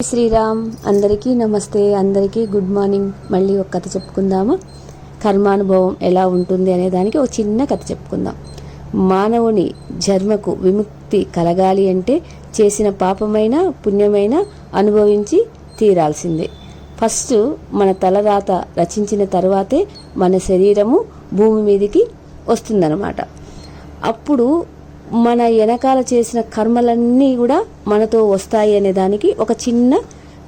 శ్రీరామ్. అందరికీ నమస్తే, అందరికీ గుడ్ మార్నింగ్. మళ్ళీ ఒక కథ చెప్పుకుందాము. కర్మానుభవం ఎలా ఉంటుంది అనే దానికి ఒక చిన్న కథ చెప్పుకుందాం. మానవుని జన్మకు విముక్తి కలగాలి అంటే చేసిన పాపమైన పుణ్యమైన అనుభవించి తీరాల్సిందే. ఫస్ట్ మన తలరాత రచించిన తర్వాతే మన శరీరము భూమి మీదికి వస్తుందన్నమాట. అప్పుడు మన వెనకాల చేసిన కర్మలన్నీ కూడా మనతో వస్తాయి అనే దానికి ఒక చిన్న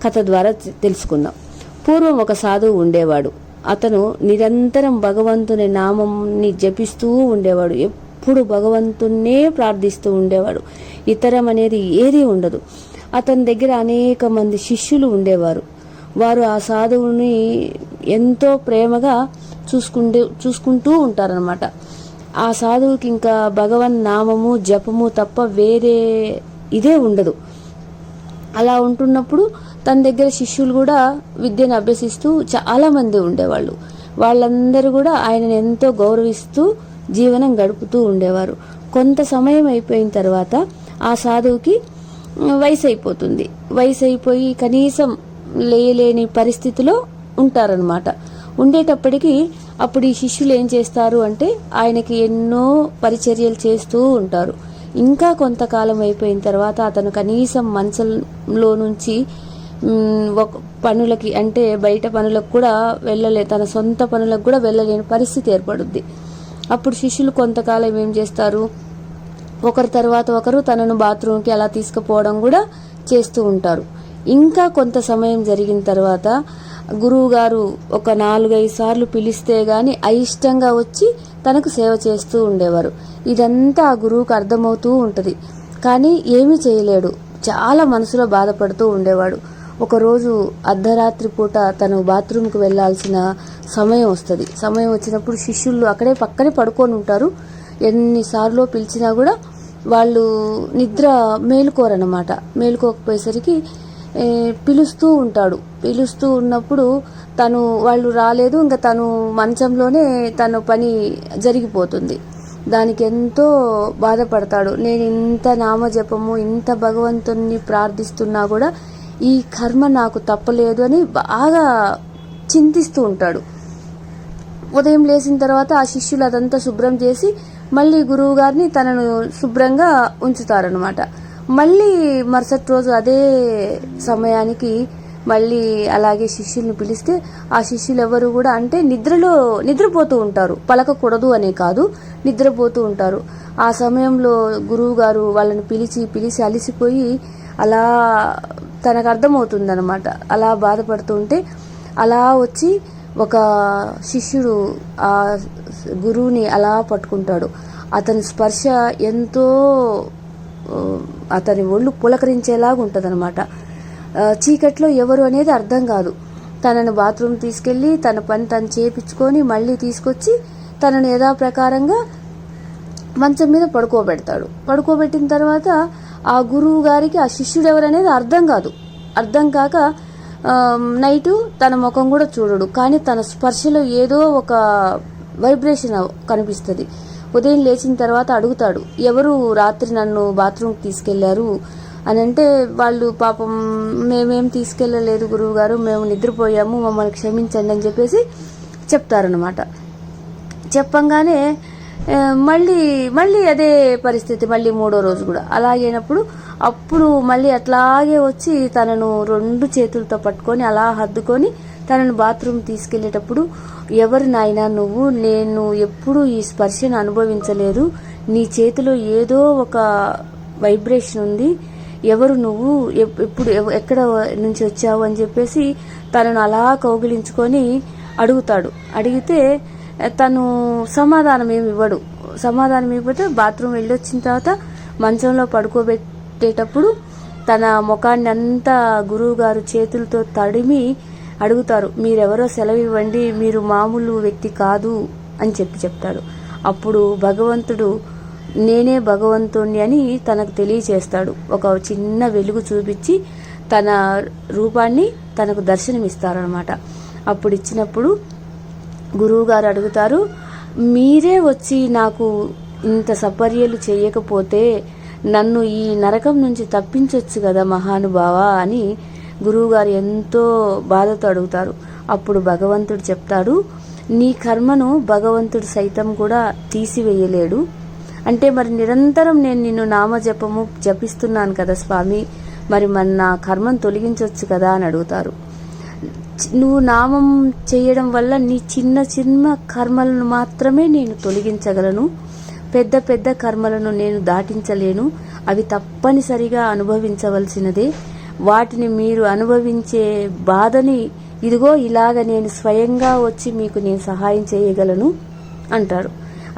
కథ ద్వారా తెలుసుకుందాం. పూర్వం ఒక సాధువు ఉండేవాడు. అతను నిరంతరం భగవంతుని నామంని జపిస్తూ ఉండేవాడు. ఎప్పుడు భగవంతున్నే ప్రార్థిస్తూ ఉండేవాడు. ఇతరం అనేది ఏదీ ఉండదు. అతని దగ్గర అనేక మంది శిష్యులు ఉండేవారు. వారు ఆ సాధువుని ఎంతో ప్రేమగా చూసుకుంటూ ఉంటారనమాట. ఆ సాధువుకి ఇంకా భగవన్ నామము జపము తప్ప వేరే ఇదే ఉండదు. అలా ఉంటున్నప్పుడు తన దగ్గర శిష్యులు కూడా విద్యను అభ్యసిస్తూ చాలా మంది ఉండేవాళ్ళు. వాళ్ళందరూ కూడా ఆయనను ఎంతో గౌరవిస్తూ జీవనం గడుపుతూ ఉండేవారు. కొంత సమయం అయిపోయిన తర్వాత ఆ సాధువుకి వయసు అయిపోతుంది. వయసు అయిపోయి కనీసం లేని పరిస్థితిలో ఉంటారనమాట. ఉండేటప్పటికీ అప్పుడు ఈ శిష్యులు ఏం చేస్తారు అంటే ఆయనకి ఎన్నో పరిచర్యలు చేస్తూ ఉంటారు. ఇంకా కొంతకాలం అయిపోయిన తర్వాత అతను కనీసం మంచంలో నుంచి పనులకి అంటే బయట పనులకు కూడా తన సొంత పనులకు కూడా వెళ్ళలేని పరిస్థితి ఏర్పడుద్ది. అప్పుడు శిష్యులు కొంతకాలం ఏం చేస్తారు, ఒకరి తర్వాత ఒకరు తనను బాత్రూమ్కి అలా తీసుకుపోవడం కూడా చేస్తూ ఉంటారు. ఇంకా కొంత సమయం జరిగిన తర్వాత గురువు గారు ఒక 4-5 సార్లు పిలిస్తే గాని అయిష్టంగా వచ్చి తనకు సేవ చేస్తూ ఉండేవారు. ఇదంతా ఆ గురువుకు అర్థమవుతూ ఉంటది. కానీ ఏమీ చేయలేడు. చాలా మనసులో బాధపడుతూ ఉండేవాడు. ఒకరోజు అర్ధరాత్రి పూట తను బాత్రూమ్కి వెళ్లాల్సిన సమయం వస్తుంది. సమయం వచ్చినప్పుడు శిష్యులు అక్కడే పక్కనే పడుకొని ఉంటారు. ఎన్నిసార్లు పిలిచినా కూడా వాళ్ళు నిద్ర మేలుకోరన్నమాట. మేలుకోకపోయేసరికి పిలుస్తూ ఉంటాడు. పిలుస్తూ ఉన్నప్పుడు వాళ్ళు రాలేదు. ఇంకా తను మంచంలోనే తన పని జరిగిపోతుంది. దానికి ఎంతో బాధపడతాడు. నేను ఇంత నామజపము ఇంత భగవంతుని ప్రార్థిస్తున్నా కూడా ఈ కర్మ నాకు తప్పలేదు అని బాగా చింతిస్తూ ఉంటాడు. ఉదయం లేచిన తర్వాత ఆ శిష్యులు అదంతా శుభ్రం చేసి మళ్ళీ గురువు గారిని తనను శుభ్రంగా ఉంచుతారనమాట. మళ్ళీ మరుసటి రోజు అదే సమయానికి మళ్ళీ అలాగే శిష్యుల్ని పిలిస్తే ఆ శిష్యులు ఎవరు కూడా అంటే నిద్రపోతూ ఉంటారు. పలకకూడదు అనే కాదు, నిద్రపోతూ ఉంటారు. ఆ సమయంలో గురువు గారు వాళ్ళని పిలిచి అలిసిపోయి అలా తనకు అర్థమవుతుందన్నమాట. అలా బాధపడుతూ ఉంటే అలా వచ్చి ఒక శిష్యుడు ఆ గురువుని అలా పట్టుకుంటాడు. అతని స్పర్శ ఎంతో అతని ఒళ్ళు పులకరించేలాగా ఉంటదన్నమాట. చీకట్లో ఎవరు అనేది అర్థం కాదు. తనను బాత్రూమ్ తీసుకెళ్లి తన పని తను చేపించుకొని మళ్ళీ తీసుకొచ్చి తనను యథాప్రకారంగా మంచం మీద పడుకోబెడతాడు. పడుకోబెట్టిన తర్వాత ఆ గురువు గారికి ఆ శిష్యుడు ఎవరనేది అర్థం కాదు. అర్థం కాక నైటు తన ముఖం కూడా చూడడు. కానీ తన స్పర్శలో ఏదో ఒక వైబ్రేషన్ కనిపిస్తుంది. ఉదయం లేచిన తర్వాత అడుగుతాడు, ఎవరు రాత్రి నన్ను బాత్రూమ్కి తీసుకెళ్లారు అని. అంటే వాళ్ళు పాపం మేమేం తీసుకెళ్లలేదు గురువు గారు, మేము నిద్రపోయాము, మమ్మల్ని క్షమించండి అని చెప్పేసి చెప్తారనమాట. చెప్పంగానే మళ్ళీ అదే పరిస్థితి. మళ్ళీ 3వ రోజు కూడా అలాగైనప్పుడు అప్పుడు మళ్ళీ అట్లాగే వచ్చి తనను 2 చేతులతో పట్టుకొని అలా హద్దుకొని తనను బాత్రూమ్ తీసుకెళ్లేటప్పుడు, ఎవరు నాయనా నువ్వు, నేను ఎప్పుడు ఈ స్పర్శను అనుభవించలేదు, నీ చేతిలో ఏదో ఒక వైబ్రేషన్ ఉంది, ఎవరు నువ్వు, ఎప్పుడు ఎక్కడ నుంచి వచ్చావు అని చెప్పేసి తనను అలా కౌగిలించుకొని అడుగుతాడు. అడిగితే తను సమాధానం ఏమి ఇవ్వడు. సమాధానం ఇవ్వకపోతే బాత్రూమ్ వెళ్ళొచ్చిన తర్వాత మంచంలో పడుకోబెట్టేటప్పుడు తన ముఖాన్ని అంతా గురువు గారు చేతులతో తడిమి అడుగుతారు, మీరెవరో సెలవు ఇవ్వండి, మీరు మామూలు వ్యక్తి కాదు అని చెప్తాడు. అప్పుడు భగవంతుడు నేనే భగవంతుణ్ణి అని తనకు తెలియచేస్తాడు. ఒక చిన్న వెలుగు చూపించి తన రూపాన్ని తనకు దర్శనమిస్తారనమాట. అప్పుడు ఇచ్చినప్పుడు గురువు గారు అడుగుతారు, మీరే వచ్చి నాకు ఇంత సపర్యలు చేయకపోతే నన్ను ఈ నరకం నుంచి తప్పించొచ్చు కదా మహానుభావ అని గురువుగారు ఎంతో బాధతో అడుగుతారు. అప్పుడు భగవంతుడు చెప్తాడు, నీ కర్మను భగవంతుడు సైతం కూడా తీసివేయలేడు. అంటే మరి నిరంతరం నేను నిన్ను నామజపము జపిస్తున్నాను కదా స్వామి, మరి నా కర్మను తొలగించవచ్చు కదా అని అడుగుతారు. నువ్వు నామం చేయడం వల్ల నీ చిన్న చిన్న కర్మలను మాత్రమే నేను తొలగించగలను, పెద్ద పెద్ద కర్మలను నేను దాటించలేను. అవి తప్పనిసరిగా అనుభవించవలసినదే. వాటిని మీరు అనుభవించే బాధని ఇదిగో ఇలాగ నేను స్వయంగా వచ్చి మీకు నేను సహాయం చేయగలను అంటారు.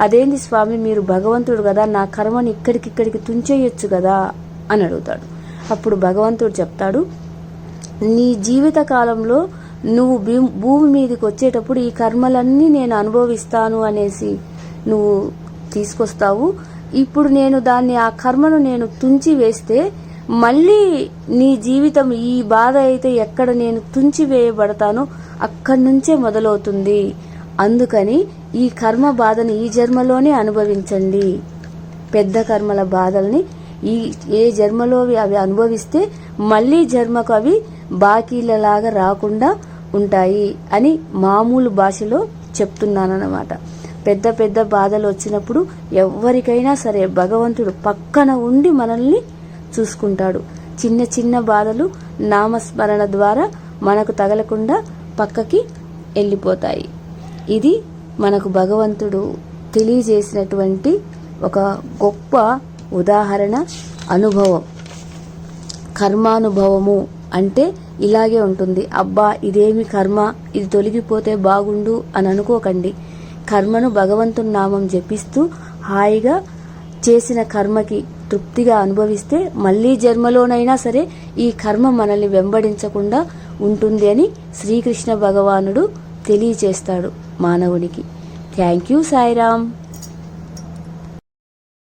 అదేంటి స్వామి, మీరు భగవంతుడు కదా, నా కర్మని ఇక్కడికిక్కడికి తుంచేయొచ్చు కదా అని అడుగుతాడు. అప్పుడు భగవంతుడు చెప్తాడు, నీ జీవిత కాలంలో నువ్వు భూమి మీదకి వచ్చేటప్పుడు ఈ కర్మలన్నీ నేను అనుభవిస్తాను అనేసి నువ్వు తీసుకొస్తావు. ఇప్పుడు నేను దాన్ని ఆ కర్మను నేను తుంచి వేస్తే మళ్ళీ నీ జీవితం ఈ బాధ అయితే ఎక్కడ నేను తుంచి వేయబడతానో అక్కడి నుంచే మొదలవుతుంది. అందుకని ఈ కర్మ బాధని ఈ జన్మలోనే అనుభవించండి. పెద్ద కర్మల బాధల్ని ఏ జన్మలో అవి అనుభవిస్తే మళ్ళీ జన్మకు అవి బాకీలలాగా రాకుండా ఉంటాయి అని మామూలు భాషలో చెప్తున్నానన్నమాట. పెద్ద పెద్ద బాధలు వచ్చినప్పుడు ఎవరికైనా సరే భగవంతుడు పక్కన ఉండి మనల్ని చూసుకుంటాడు. చిన్న చిన్న బాధలు నామస్మరణ ద్వారా మనకు తగలకుండా పక్కకి వెళ్ళిపోతాయి. ఇది మనకు భగవంతుడు తెలియజేసినటువంటి ఒక గొప్ప ఉదాహరణ, అనుభవం. కర్మానుభవము అంటే ఇలాగే ఉంటుంది. అబ్బా ఇదేమి కర్మ, ఇది తొలగిపోతే బాగుండు అని అనుకోకండి. కర్మను భగవంతుని నామం జపిస్తూ హాయిగా చేసిన కర్మకి తృప్తిగా అనుభవిస్తే మళ్ళీ జన్మలోనైనా సరే ఈ కర్మ మనల్ని వెంబడించకుండా ఉంటుంది అని శ్రీకృష్ణ భగవానుడు తెలియచేస్తాడు మానవునికి. Thank you Sairam.